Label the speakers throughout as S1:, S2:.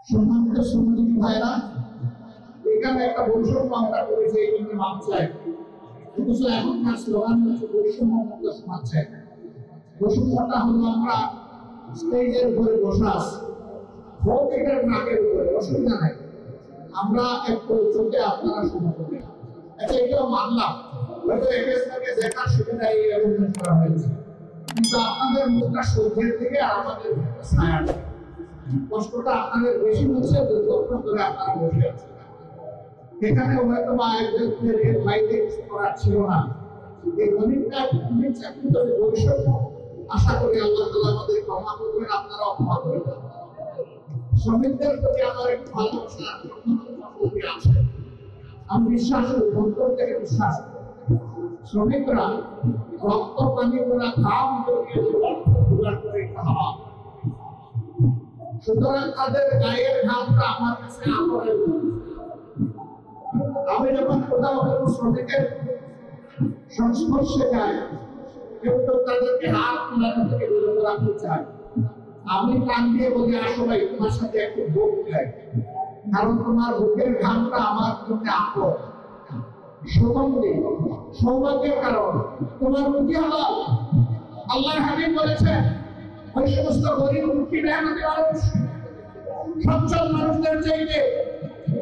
S1: সম্মানিত শ্রমিক ভাইরা, এখানে একটা বৈষম্য আমরা করেছি, এই জন্য মাপ চাই। অথচ এখনকার স্লোগান হচ্ছে বৈষম্য মুক্ত সমাজ চাই। বৈষম্যটা হলো আমরা স্টেজের উপরে বসে আছি, ভোট এটার নাকের উপরে, অসুবিধা নাই, আমরা একটু চোখে আপনারা শুনতে, আচ্ছা এটাও মানলাম, হয়তো এখানে দেখার সুবিধায় এই অ্যারেঞ্জমেন্ট করা হয়েছে, কিন্তু আপনাদের মুখটা সূর্যের থেকে আর আমাদের ছায়া, কষ্টটা আপনাদের বেশি হচ্ছে, দুর্ঘটনা করে আপনারা বসে আছেন। এখানে হয়তো বা আয়োজকদের এর বাইরে কিছু করার ছিল না, এই অনেকটা ইচ্ছাকৃত বৈষম্য, আশা করি আল্লাহ তাআলা আমাদের ক্ষমা করবেন, আপনারা ক্ষমা করবেন। শ্রমিকদের প্রতি আমার একটু ভালোবাসা আছে, আমি বিশ্বাস করি, অন্তর থেকে বিশ্বাস করি, শ্রমিকরা রক্ত পানি করা ঘাম জড়িয়ে অর্থ জোগাড় করে খাওয়া, সুতরাং তাদের গায়ের ঘামটা আমার কাছে আমলের। আমি যখন কোথাও কোনো শ্রমিকের সংস্পর্শে যাই, কিন্তু তাদেরকে হাত তোলানো থেকে বিরত রাখতে চাই, আমি কান দিয়ে বলি আসলে তোমার সাথে একটু ভোট চাই, কারণ তোমার বুকের ঘামটা আমার জন্য আপন, সুগন্ধি, সৌভাগ্যের কারণ, তোমার রুটি হালাল। আল্লাহর হাবিব বলেছেন, ওই সমস্ত গরিব দুঃখী মেহনতি মানুষ সচ্ছল মানুষদের চাইতে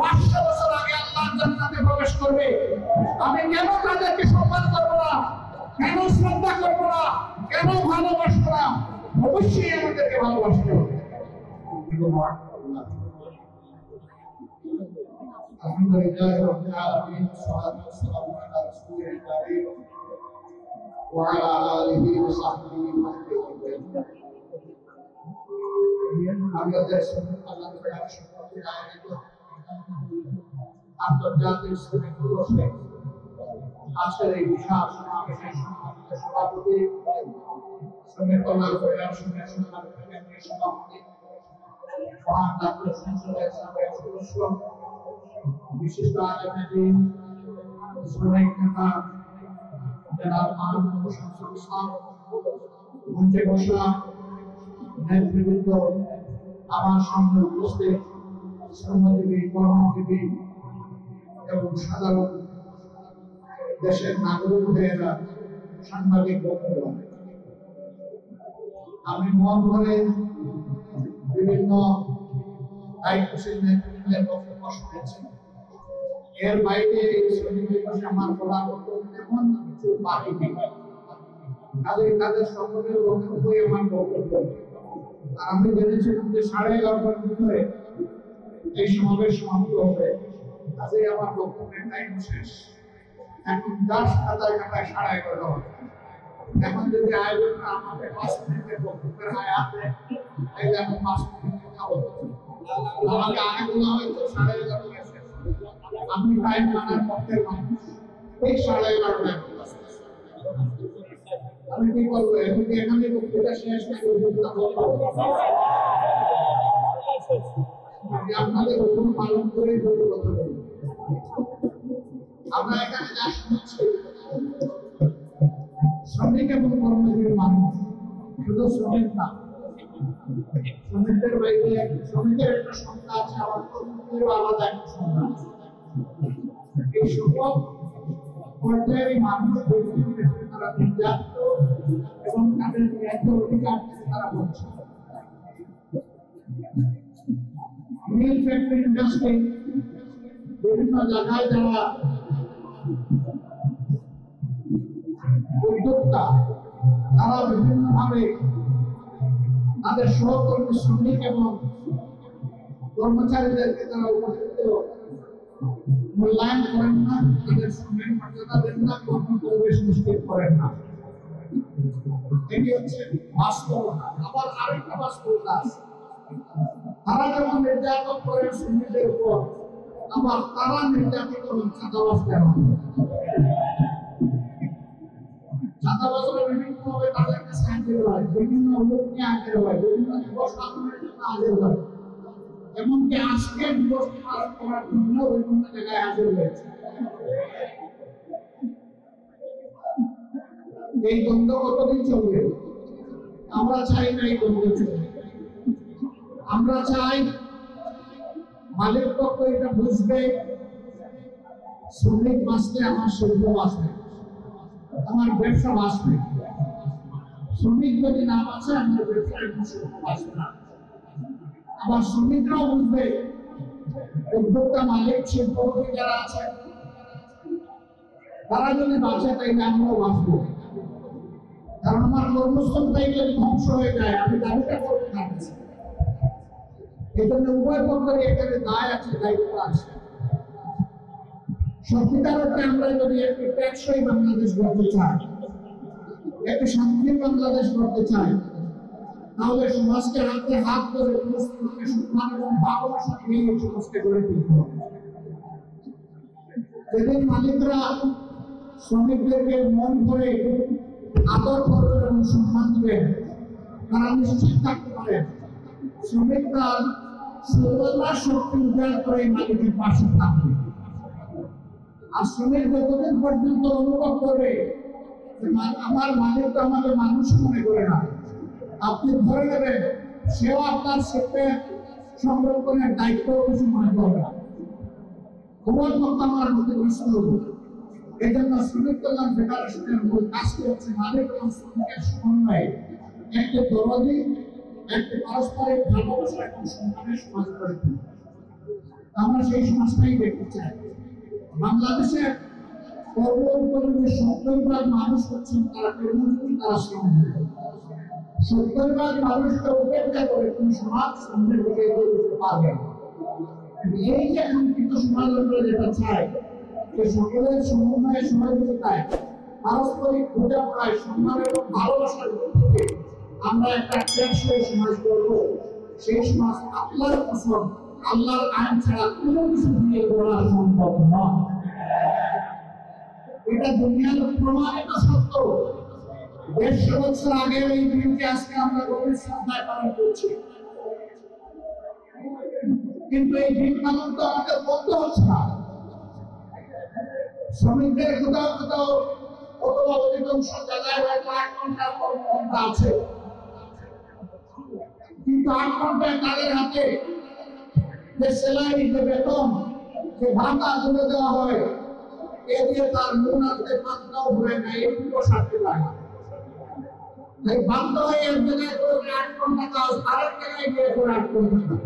S1: 500 বছর আগে আল্লাহর জান্নাতে প্রবেশ করবে। আমি কেন তাদেরকে সম্মান করবো না, কেন শ্রদ্ধা করবো না, কেন ভালোবাসবো না? অবশ্যই আমাদেরকে ভালোবাসতে হবে। আলহামদুলিল্লাহ রাব্বিল আলামিন, সালাতু ওয়াসসালামু আলা রাসূলিল কারীম ওয়া আলা আলিহি ওয়া সাহবিহি ওয়া সাল্লাম। আমাদের আল্লাহ তাআলার সম্পর্কে আয়োজিত আন্তর্জাতিক শ্রমিক দিবসে আজকের এই বিশাল সমাবেশের সম্মানিত সভাপতি, শ্রমিক কল্যাণ ফেডারেশনের সম্মানিত কেন্দ্রীয় সভাপতি, মহান জাতীয় সংসদের সাবেক সদস্য, বিশিষ্ট আলেম, শ্রমিক নেতা জনাব মাহমুদ শামসুল ইসলাম, মঞ্চে বসা নেতৃবৃন্দ, আমার সামনে উপস্থিত শ্রমজীবী, কর্মজীবী এবং সাধারণ দেশের নাগরিক ভাইয়েরা, সাংবাদিক বন্ধুরা, আমি মন ভরে বিভিন্ন দায়িত্বশীল নেতৃত্বের বক্তব্য শুনেছি। এর বাইরে এই শ্রমিক দিবসে আমার বলার মতো তেমন কিছু বাকি নেই, তাদের সকলের বক্তব্যই আমার বক্তব্য। আমি জেনেছিলাম যে 11:30টার ভিতরে এই সমাবেশ সমাপ্ত হবে, কাজেই আমার বক্তব্যের টাইম শেষ। এখন 10 খাতায় 11:30 হবে। এখন যদি আয়োজকরা আমাকে 5 মিনিটের বক্তব্যের আয়াত দেয়, তাহলে আমি 5 মিনিট কথা বলবো। আমাকে আগে বলা হয়েছে 11:30টায় শেষ, আমি টাইম মানার পক্ষের মানুষ, এই 11:30টায় আমি কি করবো? এখন কি এখানে বক্তৃতা শেষ না আমি আপনাদের হুকুম পালন করে কথা বলবো। আমরা এখানে যা শুনছি, শ্রমিক এবং কর্মজীবী মানুষ, শুধু শ্রমিক না, শ্রমিকদের বাইরে শ্রমিকের একটা সংখ্যা আছে, আবার কর্মজীবীর আলাদা একটা সংখ্যা আছে। এই সকল পর্যায়ের মানুষ তারা নির্যাতিত এবং তাদের ন্যায্য অধিকার তারা বঞ্চিত। মিল ফ্যাক্টরি ইন্ডাস্ট্রি বিভিন্ন জায়গায় যারা উদ্যোক্তা, তারা বিভিন্নভাবে তাদের সহকর্মী শ্রমিক এবং কর্মচারীদেরকে তারা উপযুক্ত মূল্যায়ন করেন না, তাদের শ্রমের মর্যাদা দেন না, কর্ম পরিবেশ নিশ্চিত করেন না। এটি হচ্ছে বাস্তবতা। আবার আরেকটা বাস্তবতা আছে, তারা যখন নির্যাতন করেন শ্রমিকদের উপর, আবার তারা নির্যাতিত হন চাঁদাবাজদের হাতে। চাঁদাবাজরা বিভিন্নভাবে তাদের কাছে হাজির হয়, বিভিন্ন লোক নিয়ে হাজির হয়, বিভিন্ন দিবস পালনের জন্য হাজির হয়, এমনকি আজকে দিবস পালন করার জন্য বিভিন্ন জায়গায় হাজির হয়েছে। এই দ্বন্দ্ব কতদিন চলবে? আমরা চাই না এই দ্বন্দ্ব চলবে। আমরা চাই মালিক পক্ষ এটা বুঝবে, শ্রমিক বাঁচলে আমার শিল্প বাঁচবে, আমার ব্যবসা বাঁচবে। শ্রমিক যদি না বাঁচে আমার ব্যবসায় শিল্প বাঁচবে না। আবার শ্রমিকরাও বুঝবে, উদ্যোক্তা মালিক শিল্পপতি যারা আছে তারা যদি বাঁচে তাইলে আমরাও বাঁচবো। কারণ আমার কর্মস্থলটাই যদি ধ্বংস হয়ে যায় আমি দাবিটা করতে পারছি। এই জন্য উভয় পক্ষের এখানে দায় আছে, দায়িত্ব আছে। সত্যিকার অর্থে আমরা যদি একটি টেকসই বাংলাদেশ গড়তে চাই, একটি শান্তির বাংলাদেশ গড়তে চাই, তাহলে সমাজকে হাতে হাত ধরে পরস্পরকে সম্মান এবং ভালোবাসা দিয়ে সমাজকে গড়ে তুলতে হবে। যেদিন মালিকরা শ্রমিকদেরকে মন করে আদর করবেন এবং সম্মান দিবেন, তারা নিশ্চিত থাকতে পারেন শ্রমিকরা সর্বদা শক্তি উজাড় করে মালিকের পাশে থাকবে। আর শ্রমিক যতদিন পর্যন্ত অনুভব করবে আমার মালিক তো আমাকে মানুষ মনে করে না, আপনি ধরে নেবেন, সেও আপনার শিল্পের সংরক্ষণের দায়িত্ব কিছু মনে করবে না। উভয় পক্ষ আমার ক্ষতিগ্রস্ত হবে। এই জন্য শ্রমিক কল্যাণ ফেডারেশনের মূল কাজটি হচ্ছে মালিক এবং শ্রমিকের সমন্বয়ে একটি দরদি, একটি পারস্পরিক ভালোবাসা এবং সম্মানের সমাজ গড়ে তোলা। আমরা সেই সমাজটাই দেখতে চাই। বাংলাদেশের সর্বোপরি 70% মানুষ হচ্ছেন তারা কর্মজীবী, তারা শ্রমজীবী। 70% মানুষকে উপেক্ষা করে কোন সমাজ সামনের দিকে এগিয়ে যেতে পারবে না। এই যে কিন্তু সমাজ আমরা যেটা চাই, যে সকলের সমন্বয়ে সহযোগিতায় পারস্পরিক বোঝাপড়ায় সম্মান এবং ভালোবাসার ভিত্তিতে আমরা একটা টেকসই সমাজ গড়ব। সেই সমাজ আল্লাহর কসম, আল্লাহর আইন ছাড়া কোনো কিছু দিয়ে গড়া সম্ভব নয়। এটা দুনিয়ার প্রমাণিত সত্য। 150 বছর আগের এই দিনকে আজকে আমরা গভীর শ্রদ্ধায় পালন করছি, কিন্তু এই দিন পালন তো আমাদের বন্ধ হচ্ছে না। শ্রমিকদের কোথাও কোথাও অথবা অধিকাংশ জায়গায় হয়তো 8 ঘন্টার কর্মঘণ্টা আছে, কিন্তু 8 ঘন্টায় তাদের হাতে যে সেলাই, যে বেতন, যে ভাতা তুলে দেওয়া হয়, এ দিয়ে তার নুন আনতে পাত্তাও ভরে না, এটুকু সাথে লাগে। তাই বাধ্য হয়ে এক জায়গায় করে 8 ঘন্টা কাজ, আরেক জায়গায় গিয়ে করে 8 ঘন্টা কাজ।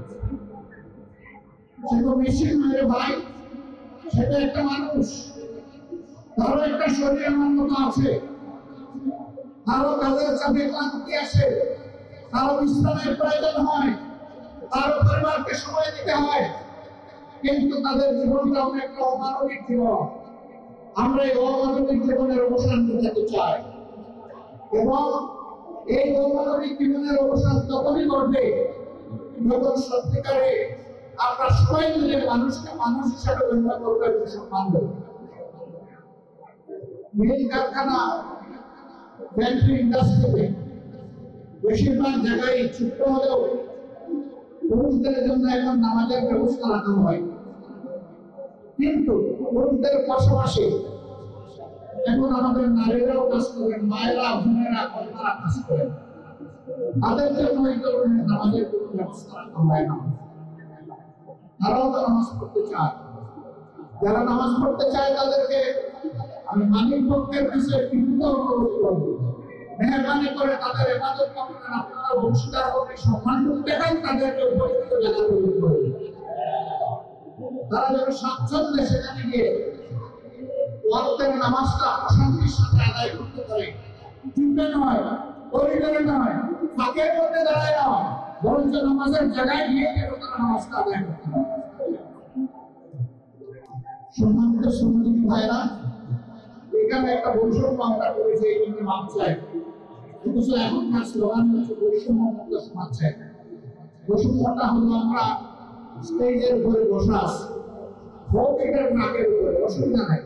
S1: সে তো মেশিন নয় ভাই, সেটা একটা মানুষ, তারও একটা শরীর আমার মতো আছে, তারও কাজের চাপে ক্লান্তি আসে, তারও বিশ্রামের প্রয়োজন হয়, তারও পরিবারকে সময় দিতে হয়, কিন্তু তাদের জীবনটা অনেকটা অমানবিক জীবন। আমরা এই অমানবিক জীবনের অবসান ঘটাতে চাই, এবং এই অমানবিক জীবনের অবসান তখনই ঘটবে যখন সত্যিকারে আমরা সবাই মিলে মানুষকে মানুষ হিসাবে গণ্য করবো এবং সম্মান দেবো। মিল কারখানা, ফ্যাক্টরি, ইন্ডাস্ট্রিতে বেশিরভাগ জায়গায় ছোট্ট হলেও পুরুষদের জন্য এখন নামাজের ব্যবস্থা রাখা হয়, কিন্তু পুরুষদের পাশাপাশি এখন আমাদের নারীরাও কাজ করেন, মায়েরা, বোনেরা, কন্যারা কাজ করেন। তাদের জন্য এই ধরনের নামাজের কোনো ব্যবস্থা রাখা হয় না। তারাও তো নামাজ পড়তে চায়। যারা নামাজ পড়তে চায় তাদেরকে আমি মালিক পক্ষের কাছে বিভিন্ন অনুরোধ করবো, মেহরবানি করে তাদের ইবাদত করেন, আপনারা অংশীদার হতে সম্মানটুকু দেখান, তাদেরকে উপযুক্ত জায়গায় তৈরি করবেন। তারা যেন স্বাচ্ছন্দ্যে সেখানে গিয়ে ওয়াক্তের নামাজটা অশান্তির সাথে আদায় করতে পারে। চিন্তা নয়, করিডোরে নয়, ফাঁকের মধ্যে দাঁড়ায় নয়, বরঞ্চ নামাজের জায়গায় গিয়ে যেন তারা নামাজটা আদায় করতে পারে। সম্মানিত শ্রমজীবী ভাইরা, এখানে একটা বৈষম্য আমরা করেছি, এই জন্য মাপ চাই। অথচ এখনকার স্লোগান হচ্ছে বৈষম্য মুক্ত সমাজ চাই। বৈষম্যটা হলো আমরা স্টেজের উপরে বসা আছি, ভৌতিকের নাকের উপরে, অসুবিধা নাই,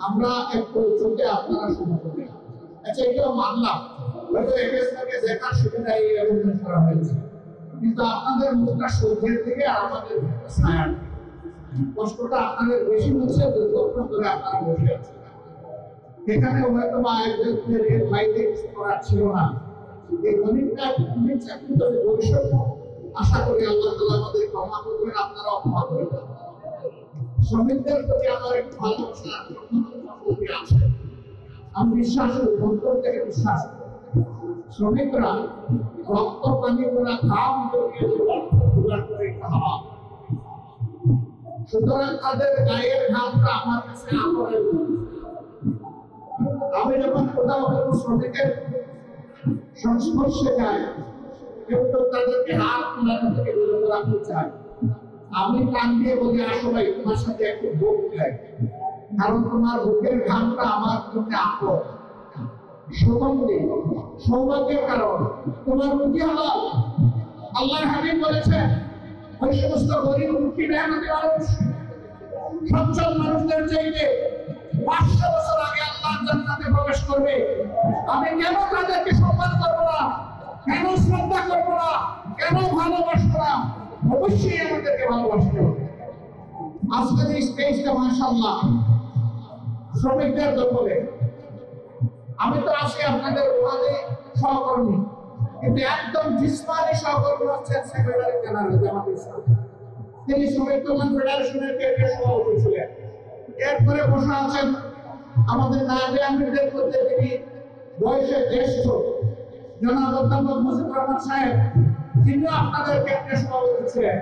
S1: আমরা একটু চোখে আপনারা শুরু করি। আচ্ছা, এটাও মানলাম, হয়তো একেসটাকে দেখার সুবিধা এই আয়োজন করা হয়েছে, কিন্তু আপনাদের মুখটা সূর্যের থেকে আর আমাদের ছায়া, কষ্টটা আপনাদের বেশি হচ্ছে, দুর্গত করে আপনারা বসে আছেন। এখানে হয়তো বা আয়োজকদের এর বাইরে করা ছিল না। এই অনেকটা চাকরি বৈষম্য আশা করি আল্লাহ তাআলা আমাদের ক্ষমা করবেন, আপনারাও ক্ষমা করবেন। শ্রমিকদের প্রতি আমার একটু ভালোবাসা আছে, আমি বিশ্বাস করি, অন্তর থেকে বিশ্বাস করি। শ্রমিকরা রক্ত পানি করা ঘাম জড়িয়ে অর্থ জোগাড় করে খাওয়া, সুতরাং তাদের গায়ের ঘামটা আমার কাছে আপনের। আমি যখন কোথাও কোনো শ্রমিকের সংস্পর্শে যাই, কেউ তো তাদেরকে হাত তোলানো থেকে বিরত রাখতে চায়, আমি কান দিয়ে বলি আসলে তোমার সাথে একটু ভোগ চাই, কারণ তোমার বুকের ঘামটা আমার জন্য আপন, সুগন্ধি, সৌভাগ্যের কারণ। তোমার রুটি হালাল। আল্লাহর হাবিব বলেছেন ওই সমস্ত গরিব দুঃখী মেহনতি মানুষ সচ্ছল মানুষদের চাইতে 500 বছর আগে আল্লাহর জান্নাতে প্রবেশ করবে। আমি কেন তাদেরকে সম্মান করব না, কেন শ্রদ্ধা করব না, কেন ভালোবাসবো না? অবশ্যই আমাদেরকে ভালোবাসতে হবে। আজকের এই স্টেজটা মাশাআল্লাহ শ্রমিকদের দখলে। আমি তো আছি আপনাদের ওখানে সহকর্মী, কিন্তু একদম জিসমানি সহকর্মী হচ্ছেন সেক্রেটারি জেনারেল জামাত ইসলামী। তিনি শ্রমিক কল্যাণ ফেডারেশনের কেন্দ্রীয় সভাপতি ছিলেন। এরপরে বসে আছেন আমাদের নায়েবে আমিরদের মধ্যে তিনি বয়সে জ্যেষ্ঠ জনাব অধ্যাপক মুজিবুর রহমান সাহেব, তিনিও আপনাদের কেন্দ্রীয় সভাপতি ছিলেন।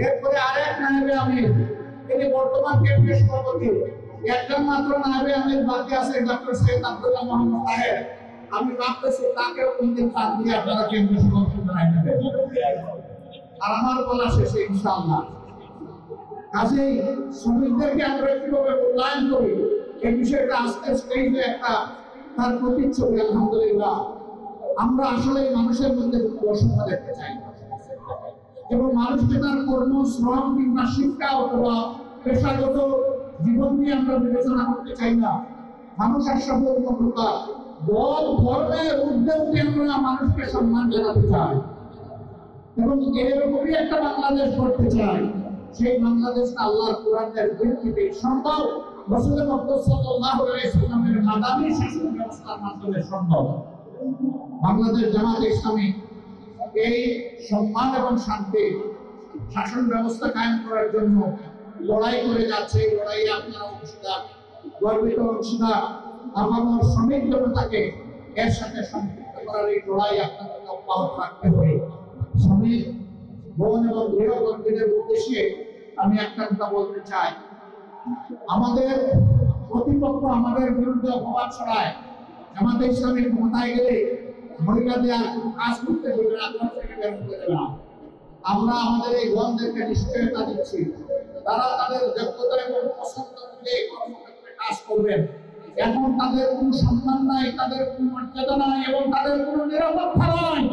S1: এরপরে আরেক নায়েবে আমির, তিনি বর্তমান কেন্দ্রীয় সভাপতি। একজন মাত্র নায়েবে আমির বাকি আছে, ডক্টর সৈয়দ আব্দুল্লাহ মোহাম্মদ তাহের। আমি ভাবতেছি তাকেও কোনদিন কান দিয়ে আপনারা কেন্দ্রীয় সভাপতি বানাই নেবেন। আর আমার বলা শেষে ইনশাআল্লাহ। কাজেই শ্রমিকদেরকে আমরা কিভাবে মূল্যায়ন করি এই বিষয়টা আজকের স্টেজে একটা তার প্রতিচ্ছবি। আলহামদুলিল্লাহ, আমরা আসলে মানুষের মধ্যে বৈষম্য দেখতে চাই এবং মানুষকে তার কর্ম, শ্রম কিংবা শিক্ষা অথবা পেশাগত জীবন নিয়ে আমরা বিবেচনা করতে চাই না। মানুষ আসলে অন্য প্রকার দল, ধর্মের উদ্যোগে আমরা মানুষকে সম্মান জানাতে চাই এবং এরকমই একটা বাংলাদেশ করতে চাই। সেই বাংলাদেশটা আল্লাহর কোরআনের ভিত্তিতে সম্ভব, রাসূল মুহাম্মদ সাল্লাল্লাহু আলাইহি ওয়াসাল্লামের মাদানী শাসন ব্যবস্থার মাধ্যমে সম্ভব। বাংলাদেশ জামাত ইসলামী এই সম্মান এবং শান্তি শাসন ব্যবস্থা কায়েম করার জন্য লড়াই করে যাচ্ছে। এই লড়াইয়ে আপনারা অংশীদার, গর্বিত অংশীদার। আপামর শ্রমিক জনতাকে এর সাথে সম্পৃক্ত করার এই লড়াই আপনাদের অব্যাহত রাখতে হবে। শ্রমিক বোন এবং গৃহকর্মীদের উদ্দেশ্যে আমি একটা কথা বলতে চাই, আমাদের প্রতিপক্ষ আমাদের বিরুদ্ধে অপবাদ ছড়ায়, জামাতে ইসলামী ক্ষমতায় গেলে মহিলাদের আর কোনো কাজ করতে দেবে না, ঘর থেকে বের হতে দেবে না। আমরা আমাদের এই বোনদেরকে নিশ্চয়তা দিচ্ছি, তারা তাদের যোগ্যতা এবং পছন্দ অনুযায়ী কর্মক্ষেত্রে কাজ করবেন। এখন তাদের কোনো সম্মান নাই, তাদের কোনো মর্যাদা নাই এবং তাদের কোনো নিরাপত্তা নাই।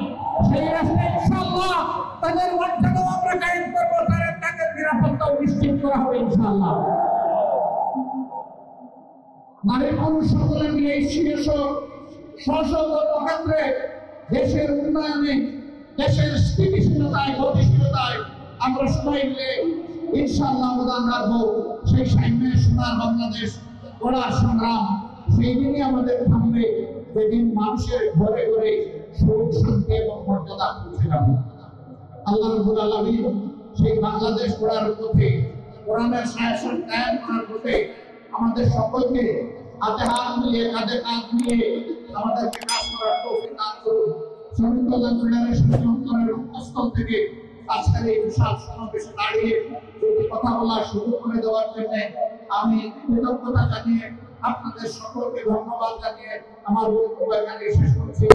S1: সেই রাস্তায় ইনশাআল্লাহ তাদের মর্যাদা আমরা কায়েম করব, তাদের নিরাপত্তা নিশ্চিত করা হবে ইনশাআল্লাহ। নারী পুরুষ সকলে মিলে কর্মক্ষেত্রে দেশের উন্নয়নে, দেশের স্থিতিশীলতায়, গতিশীলতায় আমরা সবাই মিলে ইনশাআল্লাহ অবদান রাখবো। সেই সামনের সোনার বাংলাদেশ গড়ার সংগ্রাম সেই দিনই আমাদের থামবে, যেদিন মানুষের ঘরে ঘরে সুখ, শান্তি এবং মর্যাদা পৌঁছে যাবে। আল্লাহ রাব্বুল আলামিন সেই বাংলাদেশ গড়ার পথে, কোরআনের শাসন কায়েম করার পথে আমাদের সকলকে হাতে হাত মিলিয়ে, কাঁধে কাঁধ মিলিয়ে আমাদেরকে কাজ করার তৌফিক দান করুন। শ্রমিক কল্যাণ ফেডারেশনের অন্তরের অন্তঃস্থল থেকে আজকের এই বিশাল সমাবেশে দাঁড়িয়ে যদি কথা বলার সুযোগ করে দেওয়ার জন্য আমি কৃতজ্ঞতা জানিয়ে, আপনাদের সকলকে ধন্যবাদ জানিয়ে আমার বক্তব্য এখানে শেষ করছি।